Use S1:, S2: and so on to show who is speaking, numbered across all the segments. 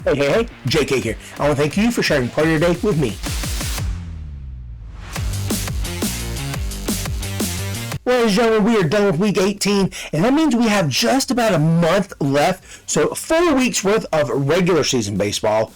S1: Hey, JK here. I want to thank you for sharing part of your day with me. Well, ladies and gentlemen, we are done with week 18, and that means we have just about a month left. So 4 weeks worth of regular season baseball.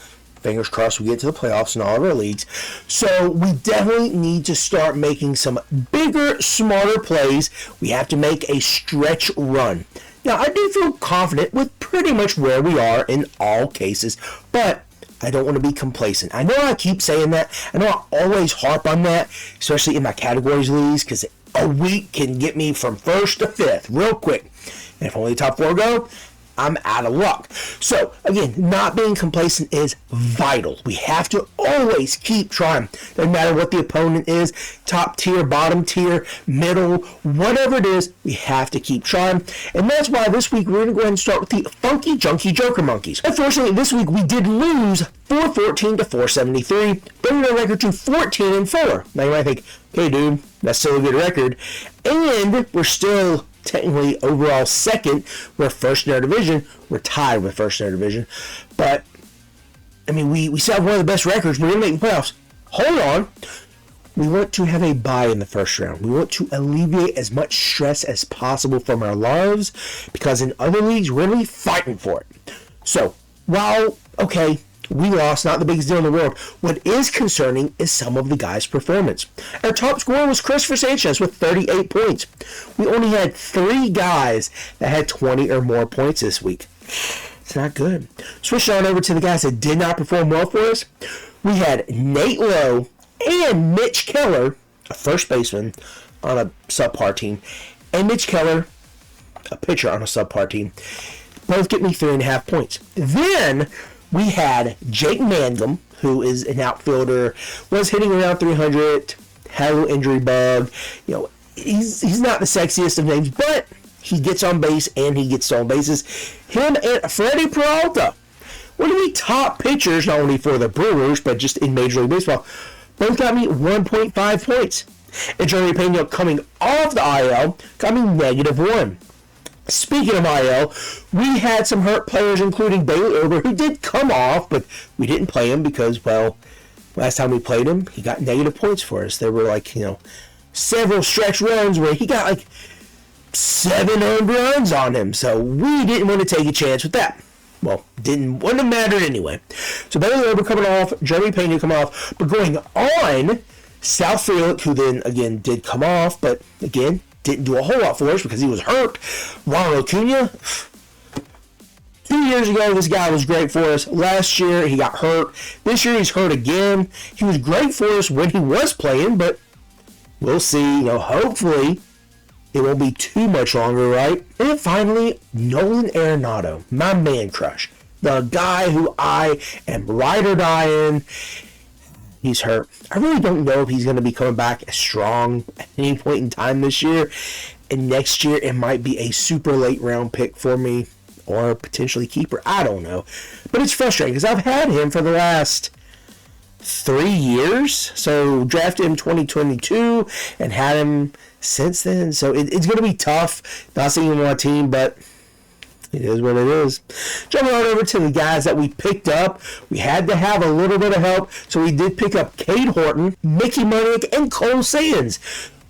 S1: Fingers crossed we get to the playoffs in all of our leagues. So we definitely need to start making some bigger, smarter plays. We have to make a stretch run. Now, I do feel confident with pretty much where we are in all cases, but I don't want to be complacent. I know I keep saying that. I know I always harp on that, especially in my categories leagues, because a week can get me from first to fifth real quick. And if only the top four go, I'm out of luck. So, again, not being complacent is vital. We have to always keep trying. No matter what the opponent is, top tier, bottom tier, middle, whatever it is, we have to keep trying. And that's why this week we're going to go ahead and start with the Funky Junky Joker Monkeys. Unfortunately, this week we did lose 414 to 473, bringing our record to 14-4. Now you might think, hey dude, that's still a good record. And we're still technically overall second. We're first in our division. We're tied with first in our division. But, I mean, we still have one of the best records. We're going to make the playoffs. Hold on. We want to have a bye in the first round. We want to alleviate as much stress as possible from our lives, because in other leagues, we're really fighting for it. So, while, okay, we lost, not the biggest deal in the world, what is concerning is some of the guys' performance. Our top scorer was Christopher Sanchez with 38 points. We only had 3 guys that had 20 or more points this week. It's not good. Switching on over to the guys that did not perform well for us, we had Nate Lowe and Mitch Keller, a first baseman on a subpar team, and Mitch Keller, a pitcher on a subpar team, both get me 3.5 points. Then we had Jake Mangum, who is an outfielder, was hitting around 300, had a little injury bug. You know, he's not the sexiest of names, but he gets on base and he gets stolen bases. Him and Freddie Peralta, one of the top pitchers, not only for the Brewers, but just in Major League Baseball, both got me 1.5 points. And Jeremy Pena, coming off the IL, got me -1. Speaking of IL, we had some hurt players, including Bailey Ober, who did come off, but we didn't play him because, well, last time we played him, he got negative points for us. There were, like, you know, several stretch runs where he got, like, 7 earned runs on him, so we didn't want to take a chance with that. Well, wouldn't have mattered anyway. So Bailey Ober coming off, Jeremy Pena coming off, but going on, Sal Frelick, who then, again, did come off, but, again, didn't do a whole lot for us because he was hurt. Ronald Acuna, 2 years ago, this guy was great for us. Last year, he got hurt. This year, he's hurt again. He was great for us when he was playing, but we'll see. You know, hopefully, it won't be too much longer, right? And then finally, Nolan Arenado, my man crush. The guy who I am ride or die in. He's hurt. I really don't know if he's going to be coming back as strong at any point in time this year. And next year, it might be a super late round pick for me, or potentially keeper. I don't know. But it's frustrating because I've had him for the last 3 years. So drafted him 2022 and had him since then. So it's going to be tough. Not seeing him on my team, but it is what it is. Jumping on over to the guys that we picked up. We had to have a little bit of help, so we did pick up Cade Horton, Mickey Moniak, and Cole Sands.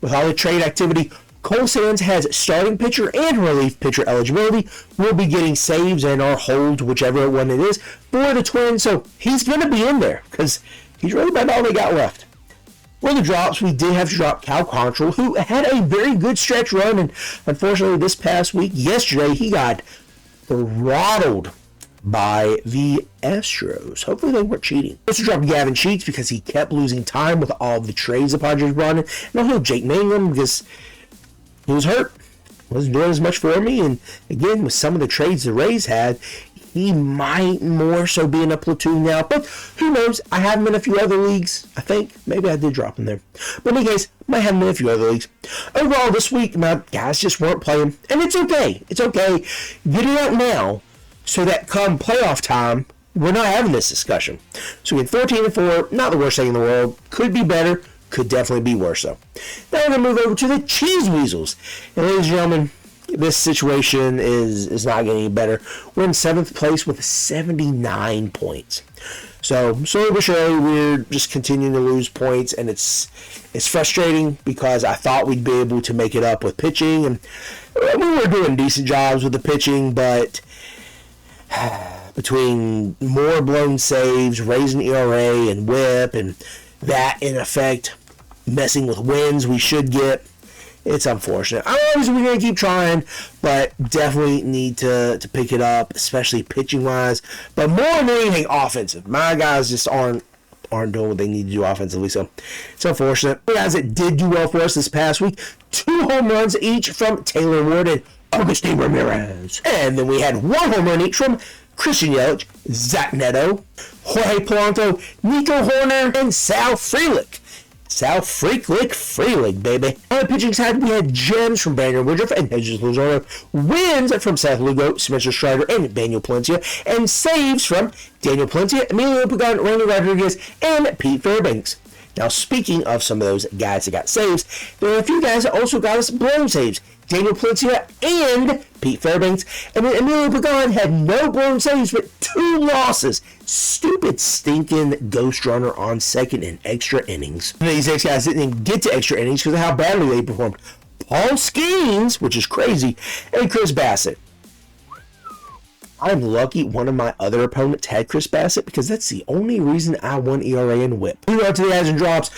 S1: With all the trade activity, Cole Sands has starting pitcher and relief pitcher eligibility. We'll be getting saves and our hold, whichever one it is, for the Twins. So he's going to be in there because he's really about all they got left. For the drops, we did have to drop Cal Quantrill, who had a very good stretch run, and unfortunately this past week, yesterday, he got throttled by the Astros. Hopefully they weren't cheating. Also dropped Gavin Sheets because he kept losing time with all the trades the Padres brought in. And also Jake Mangum because he was hurt. Wasn't doing as much for me. And again, with some of the trades the Rays had, he might more so be in a platoon now. But who knows? I have him in a few other leagues. I think. Maybe I did drop him there. But in any case, might have him in a few other leagues. Overall, this week, my guys just weren't playing. And it's okay. It's okay. Get it out now so that come playoff time, we're not having this discussion. So we had 14-4. Not the worst thing in the world. Could be better. Could definitely be worse, though. Now we're going to move over to the Cheese Weasels. And ladies and gentlemen, this situation is not getting any better. We're in 7th place with 79 points. So slowly but surely, we're just continuing to lose points, and it's frustrating because I thought we'd be able to make it up with pitching, and we were doing decent jobs with the pitching, but between more blown saves, raising ERA and WHIP, and that in effect messing with wins we should get, it's unfortunate. Obviously, we're going to keep trying, but definitely need to pick it up, especially pitching-wise. But more than anything, offensive. My guys just aren't doing what they need to do offensively, so it's unfortunate. The guys that did do well for us this past week, 2 home runs each from Taylor Ward and Agustin Ramirez. And then we had 1 home run each from Christian Yelich, Zach Neto, Jorge Polanco, Nico Horner, and Sal Frelick. Sal Frelick, baby. On the pitching side, we had gems from Brandon Woodruff and Jesus Luzardo, wins from Seth Lugo, Spencer Strider, and Daniel Palencia, and saves from Daniel Palencia, Emilio Pagan, Randy Rodriguez, and Pete Fairbanks. Now, speaking of some of those guys that got saves, there are a few guys that also got us blown saves. Daniel Palencia and Pete Fairbanks. And then Emilio Pagan had no blown saves, but 2 losses. Stupid stinking ghost runner on second in extra innings. These 6 guys didn't even get to extra innings because of how badly they performed. Paul Skeens, which is crazy, and Chris Bassett. I'm lucky one of my other opponents had Chris Bassett because that's the only reason I won ERA and WHIP. We went to the adds and drops.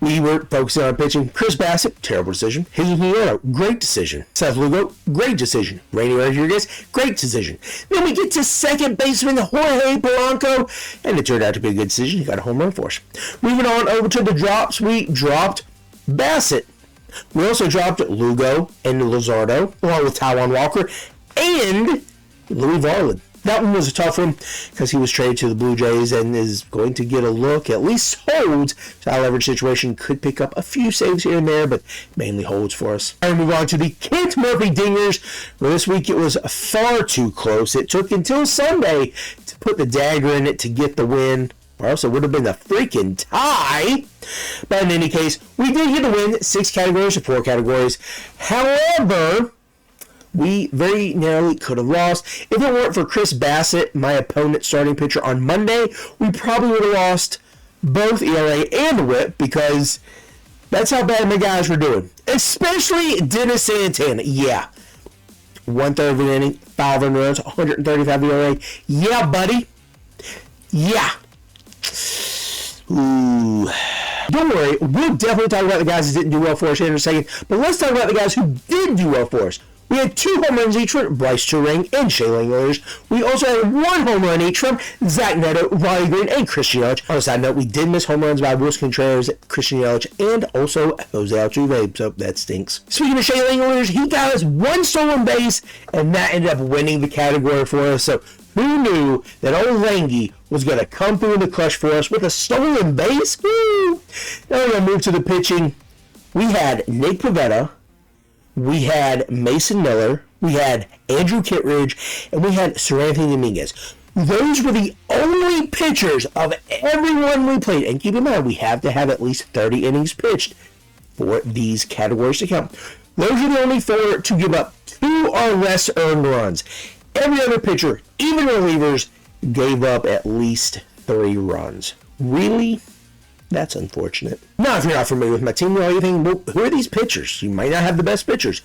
S1: We were focusing on pitching. Chris Bassett, terrible decision. Jesus Luzardo, great decision. Seth Lugo, great decision. Randy Rodriguez, great decision. Then we get to second baseman Jorge Polanco, and it turned out to be a good decision. He got a home run for us. Moving on over to the drops, we dropped Bassett. We also dropped Lugo and Luzardo, along with Taijuan Walker and Louis Varland. That one was a tough one because he was traded to the Blue Jays and is going to get a look, at least holds. So our leverage situation could pick up a few saves here and there, but mainly holds for us. And move on to the Kent Murphy Dingers. Well, this week it was far too close. It took until Sunday to put the dagger in it to get the win, or else it would have been a freaking tie. But in any case, we did get the win, 6 categories to 4 categories. However, we very narrowly could have lost. If it weren't for Chris Bassett, my opponent's starting pitcher on Monday, we probably would have lost both ERA and WHIP because that's how bad my guys were doing. Especially Dennis Santana. Yeah. 1/3 of an inning, 5 earned runs, 135 ERA. Yeah, buddy. Yeah. Ooh. Don't worry, we'll definitely talk about the guys that didn't do well for us here in a second, but let's talk about the guys who did do well for us. We had 2 home runs each from Bryce Turang and Shea Langeliers. We also had 1 home run each from Zach Neto, Riley Green, and Christian Yelich. On a side note, we did miss home runs by Wilson Contreras, Christian Yelich, and also Jose Altuve, so that stinks. Speaking of Shea Langeliers, he got us 1 stolen base, and that ended up winning the category for us. So who knew that old Langy was going to come through in the clutch for us with a stolen base? Woo! Now we're going to move to the pitching. We had Nick Pivetta, we had Mason Miller, we had Andrew Kittredge, and we had Seranthony Dominguez. Those were the only pitchers of everyone we played. And keep in mind, we have to have at least 30 innings pitched for these categories to count. Those are the only 4 to give up 2 or less earned runs. Every other pitcher, even relievers, gave up at least 3 runs. Really? That's unfortunate. Now, if you're not familiar with my team, you're thinking, well, who are these pitchers? You might not have the best pitchers.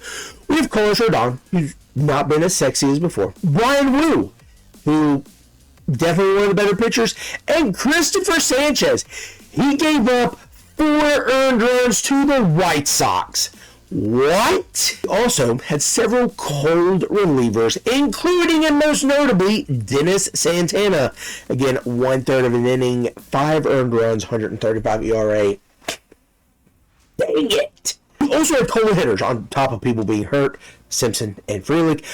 S1: We have Carlos Rodon, who's not been as sexy as before. Brian Wu, who definitely one of the better pitchers. And Christopher Sanchez. He gave up 4 earned runs to the White Sox. What? Also had several cold relievers, including and most notably Dennis Santana. Again, 1/3 of an inning, 5 earned runs, 135 ERA. Dang it! We also had cold hitters on top of people being hurt, Simpson and Frelick.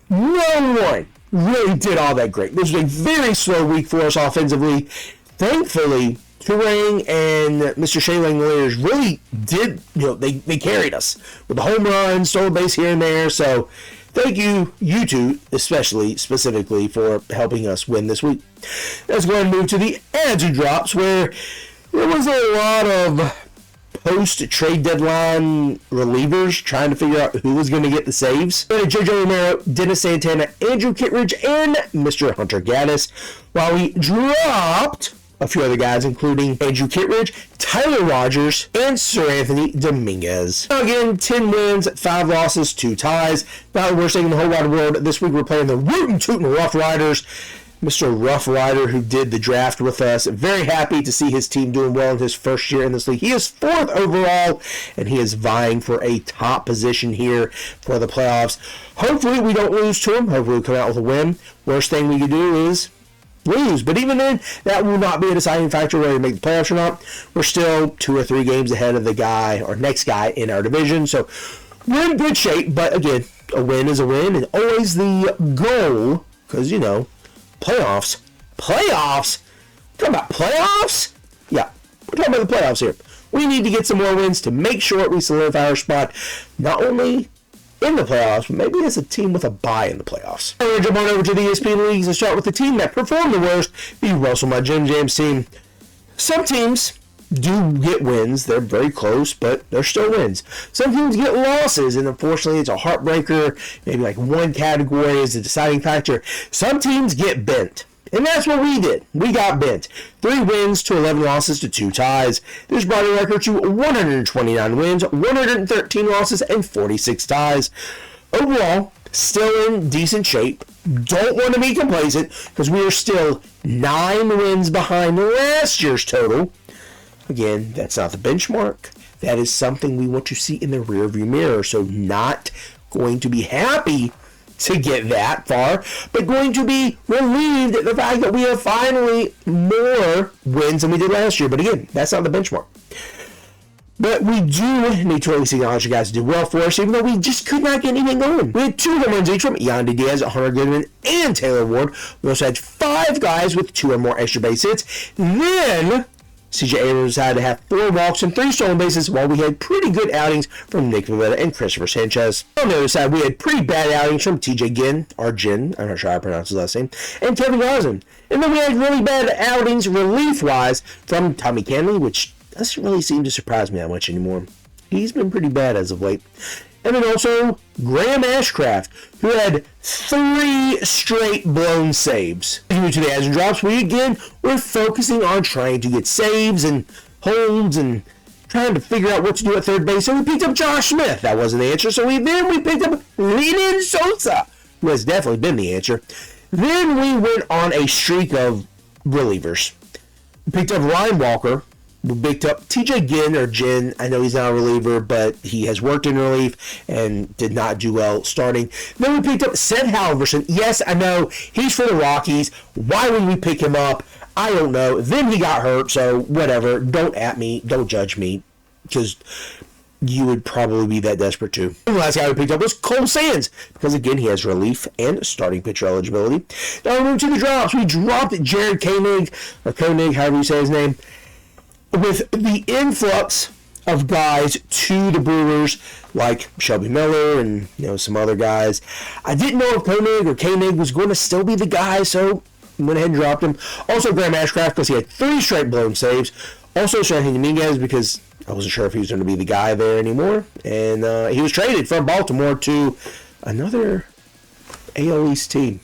S1: No one really did all that great. This was a very slow week for us offensively. Thankfully, Turang and Mr. Shea Langeliers really did, they carried us with the home run, stolen base here and there. So thank you, you two, specifically, for helping us win this week. Let's go ahead and move to the adds and drops, where there was a lot of post-trade deadline relievers, trying to figure out who was going to get the saves. We had JoJo Romero, Dennis Santana, Andrew Kittredge, and Mr. Hunter Gaddis, while we dropped a few other guys, including Andrew Kittredge, Tyler Rogers, and Sir Anthony Dominguez. Now again, 10 wins, 5 losses, 2 ties. Not the worst thing in the whole wide world. This week we're playing the Rootin' Tootin' Rough Riders. Mr. Rough Rider, who did the draft with us. Very happy to see his team doing well in his first year in this league. He is 4th overall, and he is vying for a top position here for the playoffs. Hopefully we don't lose to him. Hopefully we come out with a win. Worst thing we could do is lose. But even then, that will not be a deciding factor whether we make the playoffs or not. We're still 2 or 3 games ahead of the guy, or next guy in our division. So we're in good shape. But again, a win is a win. And always the goal, because, you know, playoffs? Talking about playoffs? Yeah, we're talking about the playoffs here. We need to get some more wins to make sure we solidify our spot, not only in the playoffs, but maybe as a team with a bye in the playoffs. We're going to jump on over to the ESPN leagues and start with the team that performed the worst, the Russell My Jim Jams team. Some teams do get wins. They're very close, but they're still wins. Some teams get losses, and unfortunately it's a heartbreaker. Maybe like one category is a deciding factor. Some teams get bent, and that's what we did. We got bent. 3 wins to 11 losses to 2 ties. This brought our record to 129 wins, 113 losses, and 46 ties. Overall, still in decent shape. Don't want to be complacent, because we are still 9 wins behind last year's total. Again, that's not the benchmark. That is something we want to see in the rearview mirror. So not going to be happy to get that far, but going to be relieved at the fact that we have finally more wins than we did last year. But again, that's not the benchmark. But we do need to at least acknowledge the guys who did well for us, even though we just could not get anything going. We had 2 home runs each from Yandy Diaz, Hunter Goodman, and Taylor Ward. We also had 5 guys with 2 or more extra base hits. Then CJ Abrams had to have 4 walks and 3 stolen bases, while we had pretty good outings from Nick Pivetta and Christopher Sanchez. On the other side, we had pretty bad outings from TJ Ginn, or Ginn, I'm not sure how I pronounce his last name, and Kevin Gosden. And then we had really bad outings relief-wise from Tommy Canley, which doesn't really seem to surprise me that much anymore. He's been pretty bad as of late. And then also Graham Ashcraft, who had 3 straight blown saves. Due to the adds and drops, we again were focusing on trying to get saves and holds and trying to figure out what to do at third base. So we picked up Josh Smith. That wasn't the answer. So we picked up Lenin Sosa, who has definitely been the answer. Then we went on a streak of relievers. We picked up Ryan Walker. We picked up TJ Ginn, or Ginn. I know he's not a reliever, but he has worked in relief and did not do well starting. Then we picked up Seth Halverson. Yes, I know he's for the Rockies. Why would we pick him up? I don't know. Then he got hurt, so whatever. Don't at me. Don't judge me, because you would probably be that desperate too. And the last guy we picked up was Cole Sands, because again, he has relief and starting pitcher eligibility. Now we move to the drops. We dropped Jared Koenig, or Koenig, however you say his name. With the influx of guys to the Brewers, like Shelby Miller and some other guys, I didn't know if Koenig was going to still be the guy, so I went ahead and dropped him. Also, Graham Ashcraft, because he had 3 straight blown saves. Also, Anthony Dominguez, because I wasn't sure if he was going to be the guy there anymore. And he was traded from Baltimore to another AL East team.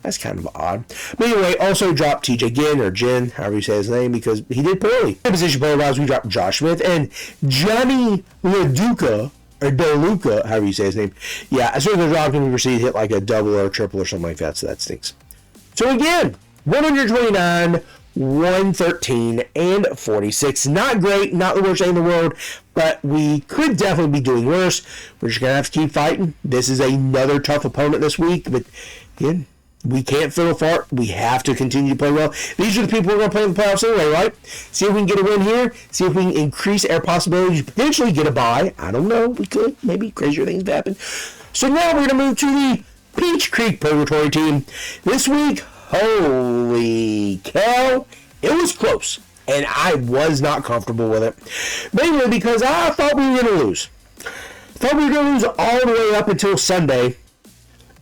S1: That's kind of odd. But anyway, also dropped TJ Ginn, or Ginn, however you say his name, because he did poorly. In position player-wise, we dropped Josh Smith and Johnny LaDuca, or DeLuca, however you say his name. Yeah, as soon as I dropped him, we received hit like a double or a triple or something like that, so that stinks. So again, 129, 113, and 46. Not great, not the worst thing in the world, but we could definitely be doing worse. We're just going to have to keep fighting. This is another tough opponent this week, but again, we can't fill a fart. We have to continue to play well. These are the people we're going to play in the playoffs anyway, right? See if we can get a win here. See if we can increase our possibilities to potentially get a bye. I don't know. We could. Maybe crazier things happen. So now we're going to move to the Peach Creek Purgatory team. This week, holy cow, it was close. And I was not comfortable with it. Mainly because I thought we were going to lose. Thought we were going to lose all the way up until Sunday.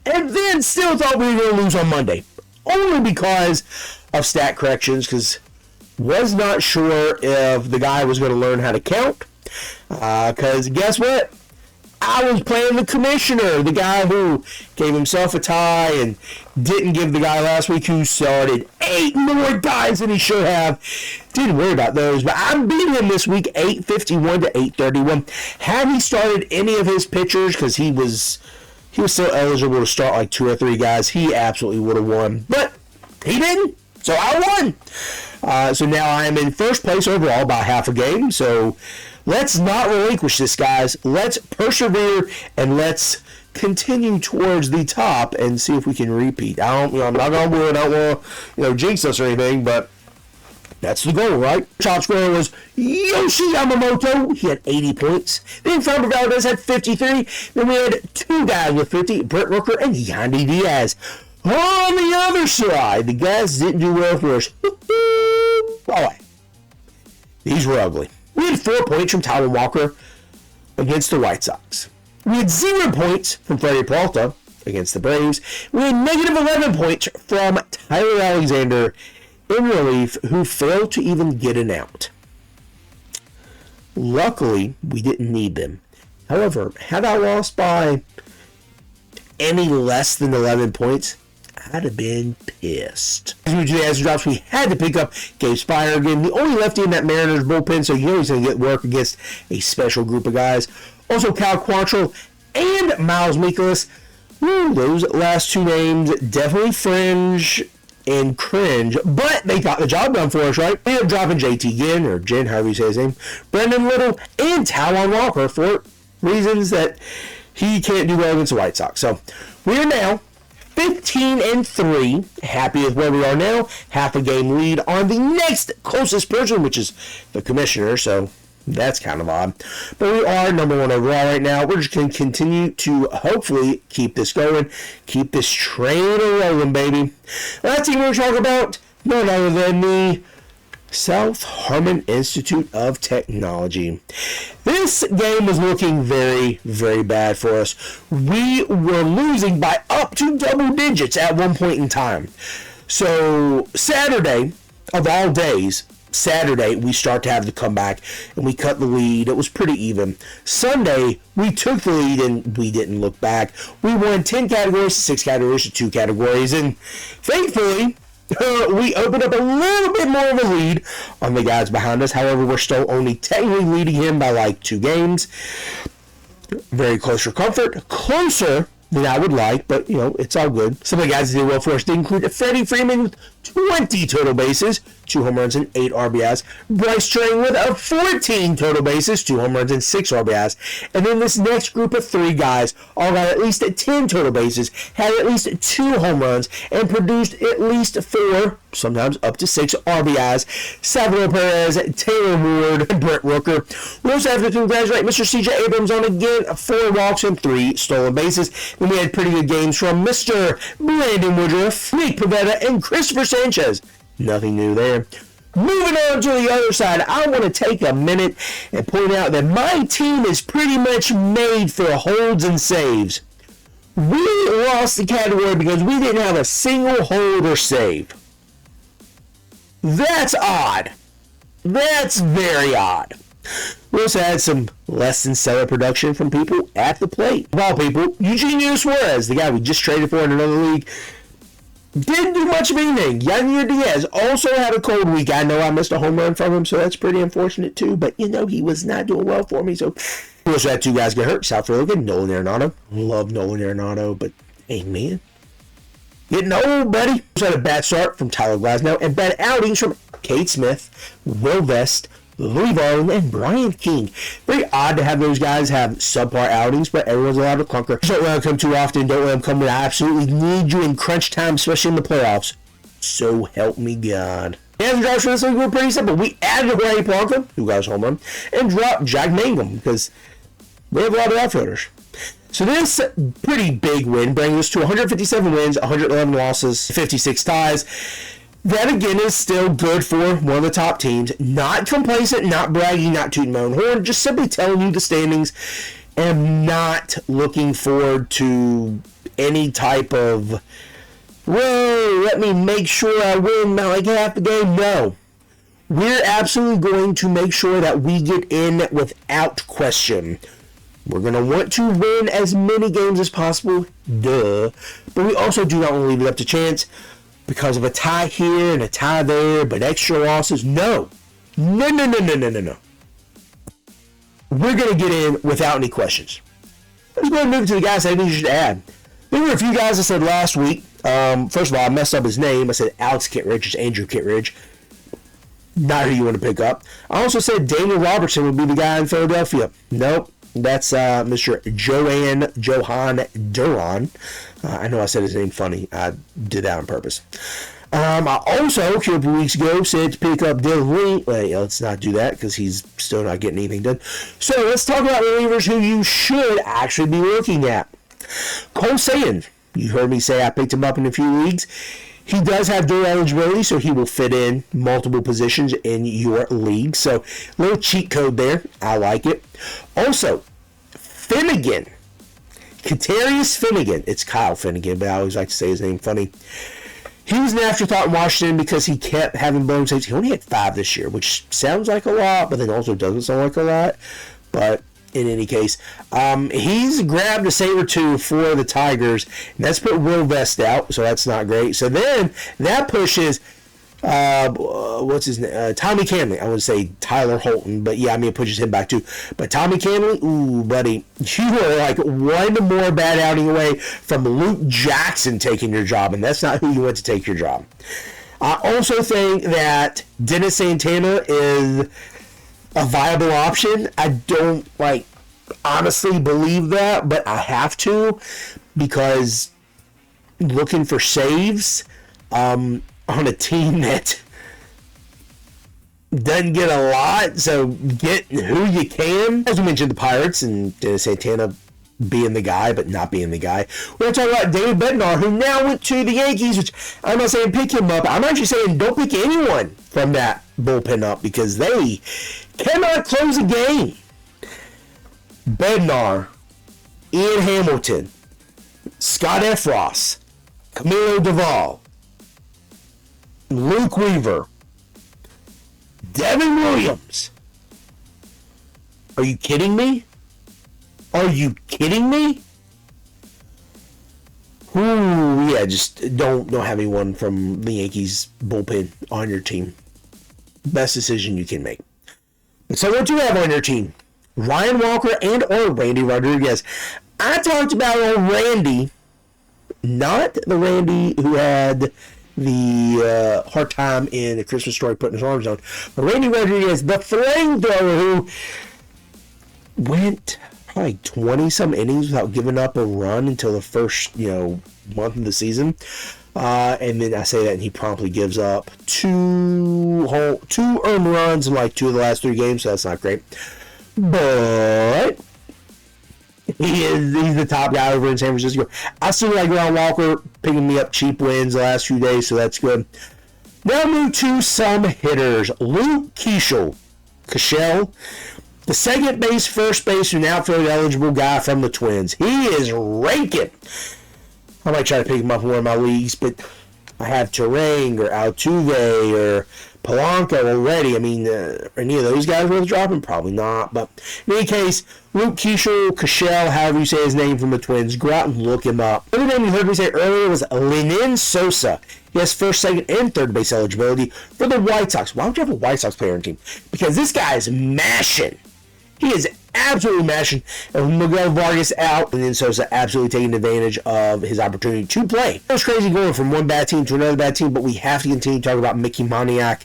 S1: And then still thought we were going to lose on Monday. Only because of stat corrections, because Was not sure if the guy was going to learn how to count. Because guess what? I was playing the commissioner, the guy who gave himself a tie and didn't give the guy last week who started 8 more guys than he should have. Didn't worry about those, but I beat him this week 851 to 831. Had he started any of his pitchers, because he was still eligible to start like 2 or 3 guys, he absolutely would have won. But he didn't, so I won. So now I am in first place overall by half a game. So let's not relinquish this, guys. Let's persevere and let's continue towards the top and see if we can repeat. I'm not gonna win. I don't want to, jinx us or anything, but that's the goal, right? Top scorer was Yoshi Yamamoto. He had 80 points. Then Framber Valdez had 53. Then we had 2 guys with 50, Brett Rooker and Yandy Diaz. On the other side, the guys didn't do well for us. Boy, these were ugly. We had 4 points from Taijuan Walker against the White Sox. We had 0 points from Freddie Peralta against the Braves. We had negative 11 points from Tyler Alexander in relief, who failed to even get an out. Luckily, we didn't need them. However, had I lost by any less than 11 points, I'd have been pissed. As we do the answer drops, we had to pick up Gabe Spire again, the only lefty in that Mariners bullpen, so you know he's going to get work against a special group of guys. Also, Cal Quantrill and Miles Mikolas. Those last 2 names definitely fringe and cringe, but they got the job done for us, right? We ended up dropping JT Ginn, or Jen, however you say his name, Brendan Little, and Taijuan Walker for reasons that he can't do well against the White Sox. So we are now 15-3, happy with where we are now, half a game lead on the next closest person, which is the commissioner, so that's kind of odd. But we are number 1 overall right now. We're just going to continue to hopefully keep this going, keep this train rolling, baby. Last team we're talking about, none other than the South Harmon Institute of Technology. This game was looking very, very bad for us. We were losing by up to double digits at one point in time. So Saturday, of all days, we start to have the comeback and we cut the lead. It was pretty even. Sunday, we took the lead and we didn't look back. We won 10 categories to 6 categories to 2 categories, and thankfully, we opened up a little bit more of a lead on the guys behind us. However, we're still only technically leading him by like 2 games. Very close for comfort. Closer than I would like, but, it's all good. Some of the guys that did well for us did include Freddie Freeman with 20 total bases, 2 home runs and 8 RBIs. Bryce Turang with 14 total bases, 2 home runs and 6 RBIs. And then this next group of 3 guys all got at least 10 total bases, had at least 2 home runs, and produced at least 4, sometimes up to 6 RBIs. Salvador Perez, Taylor Ward, and Brett Rooker. We also have to congratulate Mr. CJ Abrams on again 4 walks and 3 stolen bases. Then we had pretty good games from Mr. Brandon Woodruff, Nick Pivetta, and Christopher Sanchez. Nothing new there. Moving on to the other side, I want to take a minute and point out that my team is pretty much made for holds and saves. We lost the category because we didn't have a single hold or save. That's odd. That's very odd. We also had some less than stellar production from people at the plate. Of all people, Eugenio Suarez, the guy we just traded for in another league, didn't do much of anything. Yandy Diaz also had a cold week. I know I missed a home run from him, so that's pretty unfortunate too. But, he was not doing well for me. So we also had 2 guys get hurt. South Florida, Nolan Arenado. Love Nolan Arenado, but hey, man. Getting old, buddy. We also had a bad start from Tyler Glasnow and bad outings from Cade Smith, Will Vest, Louis Varland, and Brian King. Very odd to have those guys have subpar outings, but everyone's allowed to clunker. Don't let them come too often. Don't let them come when I absolutely need you in crunch time, especially in the playoffs. So help me God. And the drives for this league were pretty simple. We added Jorge Polanco, who got his home run, and dropped Jack Mangum because we have a lot of outfielders. So this pretty big win brings us to 157 wins, 111 losses, 56 ties. That, again, is still good for one of the top teams. Not complacent, not bragging, not tooting my own horn. Just simply telling you the standings and not looking forward to any type of, whoa, let me make sure I win by like half the game. No. We're absolutely going to make sure that we get in without question. We're going to want to win as many games as possible, duh. But we also do not want to leave it up to chance because of a tie here and a tie there, but extra losses. No. No. We're going to get in without any questions. Let's go ahead and move to the guys I think you should add. There were a few guys I said last week. First of all, I messed up his name. I said Alex Kittredge. It's Andrew Kittredge. Not who you want to pick up. I also said Daniel Robertson would be the guy in Philadelphia. Nope. That's Mr. Johan Duran. I know I said his name funny. I did that on purpose. I also, a few weeks ago, said to pick up Dylan Lee. Wait, let's not do that because he's still not getting anything done. So let's talk about relievers who you should actually be looking at. Cole Sayin. You heard me say I picked him up in a few leagues. He does have dual eligibility, so he will fit in multiple positions in your league. So, little cheat code there. I like it. Also, Finnegan. Katarius Finnegan. It's Kyle Finnegan, but I always like to say his name funny. He was an afterthought in Washington because he kept having blown saves. He only had 5 this year, which sounds like a lot, but then also doesn't sound like a lot. But in any case, he's grabbed a save or two for the Tigers, and that's put Will Vest out, so that's not great. So then that pushes what's his name? Tommy Camley. I would say Tyler Holton, but yeah, I mean it pushes him back too. But Tommy Camley, ooh, buddy, you are like one more bad outing away from Luke Jackson taking your job, and that's not who you want to take your job. I also think that Dennis Santana is a viable option. I don't honestly believe that, but I have to because looking for saves on a team that doesn't get a lot, so get who you can. As we mentioned, the Pirates and Dennis Santana being the guy, but not being the guy. We're going to talk about David Bednar, who now went to the Yankees, which I'm not saying pick him up. I'm actually saying don't pick anyone from that bullpen up because they cannot close a game. Bednar, Ian Hamilton, Scott Effross, Camilo Doval, Luke Weaver, Devin Williams. Are you kidding me? Are you kidding me? Ooh, yeah, just don't have anyone from the Yankees bullpen on your team. Best decision you can make. So what do you have on your team? Ryan Walker and or Randy Rodriguez. I talked about Randy, not the Randy who had the hard time in A Christmas Story putting his arms on, but Randy Rodriguez, the flamethrower who went probably 20-some innings without giving up a run until the first, month of the season. And then I say that and he promptly gives up two earned runs in 2 of the last 3 games, so that's not great. But he's the top guy over in San Francisco. I still like Ryan Walker picking me up cheap wins the last few days, so that's good. Now move to some hitters. Luke Keeschel, the second base, first base, and outfield eligible guy from the Twins. He is raking. I might try to pick him up in one of my leagues, but I have Terang or Altuve or Polanco already. I mean, are any of those guys worth dropping? Probably not. But in any case, Luke Keeschel, however you say his name from the Twins, go out and look him up. The other name you heard me say earlier was Lenin Sosa. He has first, second, and third base eligibility for the White Sox. Why would you have a White Sox player on your team? Because this guy is mashing. He is absolutely mashing. And Miguel Vargas out, and then Sosa absolutely taking advantage of his opportunity to play. It was crazy going from one bad team to another bad team, but we have to continue to talk about Mickey Moniak.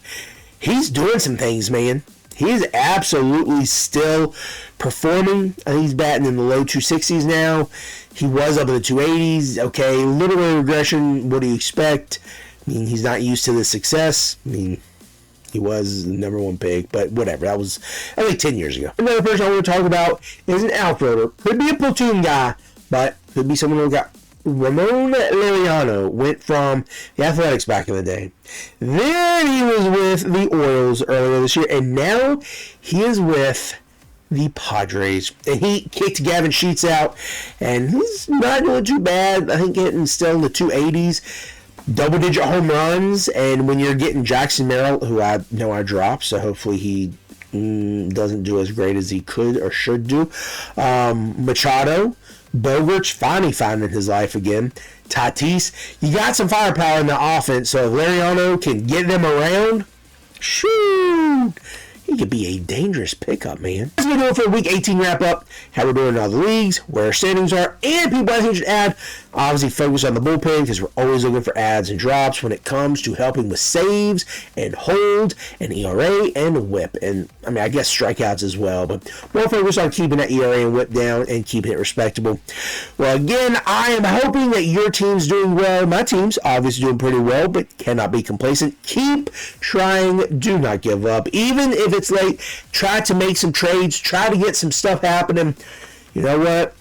S1: He's doing some things, man. He is absolutely still performing. I think he's batting in the low 260s now. He was up in the 280s. Okay, a little bit of regression. What do you expect? I mean, he's not used to the success. I mean, he was the number 1 pick, but whatever. That was, I think, 10 years ago. Another person I want to talk about is an outfielder. Could be a platoon guy, but could be someone who got Ramon Laureano. Went from the Athletics back in the day. Then he was with the Orioles earlier this year, and now he is with the Padres. And he kicked Gavin Sheets out, and he's not doing too bad. I think getting still in the 280s. double-digit home runs, and when you're getting Jackson Merrill, who I know I dropped, so hopefully he doesn't do as great as he could or should do. Machado, Bogarts finally finding his life again. Tatis, you got some firepower in the offense, so if Liriano can get them around, shoot, he could be a dangerous pickup, man. That's what we're doing for Week 18 wrap-up, how we're doing in other leagues, where our standings are, and people I think should add, obviously focus on the bullpen, because we're always looking for adds and drops when it comes to helping with saves and hold and ERA and whip. And, I mean, I guess strikeouts as well, but more focus on keeping that ERA and whip down and keeping it respectable. Well, again, I am hoping that your team's doing well. My team's obviously doing pretty well, but cannot be complacent. Keep trying. Do not give up. Even if it's late, try to make some trades. Try to get some stuff happening. You know what?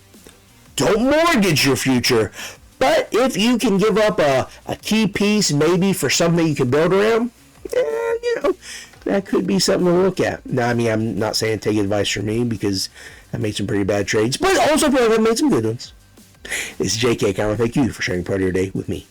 S1: Don't mortgage your future. But if you can give up a key piece maybe for something you can build around, that could be something to look at. Now, I mean, I'm not saying take advice from me because I made some pretty bad trades, but also feel like I made some good ones. This is JK. I want to thank you for sharing part of your day with me.